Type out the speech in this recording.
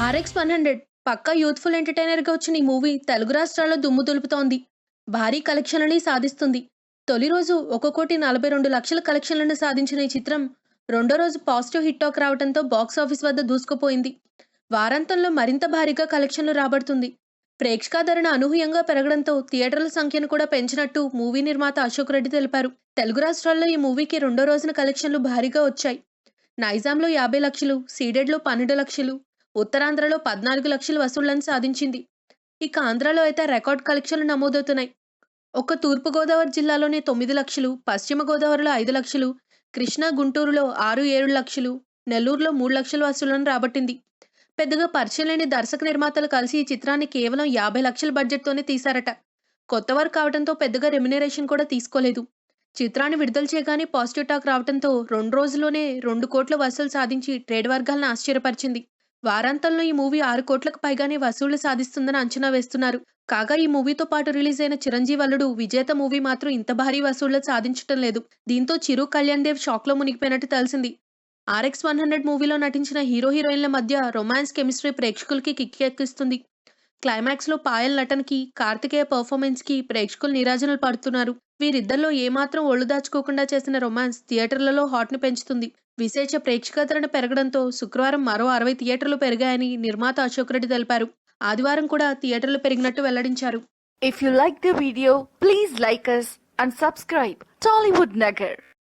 RX 100 పక్కా youthful ఎంటర్‌టైనర్‌గా వచ్చిన ఈ movie Telugu రాష్ట్రాల్లో దుమ్ము దులుపుతోంది. భారీ కలెక్షన్‌లని సాధిస్తుంది. తొలి రోజు 1,42,00,000 కలెక్షన్‌లను సాధించిన ఈ చిత్రం రెండో రోజు పాజిటివ్ హిట్ టాక్ రావడంతో బాక్సాఫీస్ వద్ద దూసుకుపోయింది. వారాంతంలో మరింత భారీగా కలెక్షన్లు రాబడుతుంది. ప్రేక్షకాదరణ అనూహ్యంగా పెరగడంతో థియేటర్ల సంఖ్యను కూడా పెంచినట్టు మూవీ నిర్మాత అశోక్ రెడ్డి తెలిపారు. తెలుగు రాష్ట్రాల్లో ఈ మూవీకి రెండో రోజున కలెక్షన్లు భారీగా వచ్చాయి. నైజాంలో 50 లక్షలు, సీడెడ్‌లో 12 లక్షలు, ఉత్తరాంధ్రలో 14 లక్షలు వసూళ్లను సాధించింది. ఇక ఆంధ్రాలో అయితే రికార్డ్ కలెక్షన్లు నమోదవుతున్నాయి. ఒక్క తూర్పుగోదావరి జిల్లాలోనే 9 లక్షలు, పశ్చిమ గోదావరిలో 5 లక్షలు, కృష్ణా, గుంటూరులో 6, 7 లక్షలు, నెల్లూరులో 3 లక్షల వసూళ్లను రాబట్టింది. పెద్దగా పరిచయం లేని దర్శక నిర్మాతలు కలిసి ఈ చిత్రాన్ని కేవలం 50 లక్షల బడ్జెట్‌తోనే తీశారట. కొత్తవారు కావడంతో పెద్దగా రెమ్యునరేషన్ కూడా తీసుకోలేదు. చిత్రాన్ని విడుదల చేయగానే పాజిటివ్ టాక్ రావడంతో 2 రోజుల్లోనే 2 కోట్ల వసూలు సాధించి ట్రేడ్ వర్గాలను ఆశ్చర్యపరిచింది. వారాంతంలో ఈ మూవీ 6 కోట్లకు పైగానే వసూళ్లు సాధిస్తుందని అంచనా వేస్తున్నారు. కాగా ఈ మూవీతో పాటు రిలీజ్ అయిన చిరంజీవి అల్లుడు విజేత మూవీ మాత్రం ఇంత భారీ వసూళ్లు సాధించటం లేదు. దీంతో చిరు, కళ్యాణ్ దేవ్ షాక్‌లో మునిగిపోయినట్టు తెలిసింది. RX 100 మూవీలో నటించిన హీరో హీరోయిన్ల మధ్య రొమాన్స్ కెమిస్ట్రీ ప్రేక్షకులకి కిక్కెక్కిస్తుంది. క్లైమాక్స్‌లో పాయల్ నటనకి, కార్తికేయ పెర్ఫార్మెన్స్‌కి ప్రేక్షకులు నీరాజనాలు పడుతున్నారు. వీరిద్దరిలో ఏమాత్రం ఒళ్ళు దాచుకోకుండా చేసిన రొమాన్స్ థియేటర్లలో హాట్‌ని పెంచుతుంది. విశేష ప్రేక్షకాదరణ పెరగడంతో శుక్రవారం మరో 60 థియేటర్లు పెరిగాయని నిర్మాత అశోక్ రెడ్డి తెలిపారు. ఆదివారం కూడా థియేటర్లు పెరిగినట్టు వెల్లడించారు. If you like the video, please like us and subscribe Tollywood Nagar.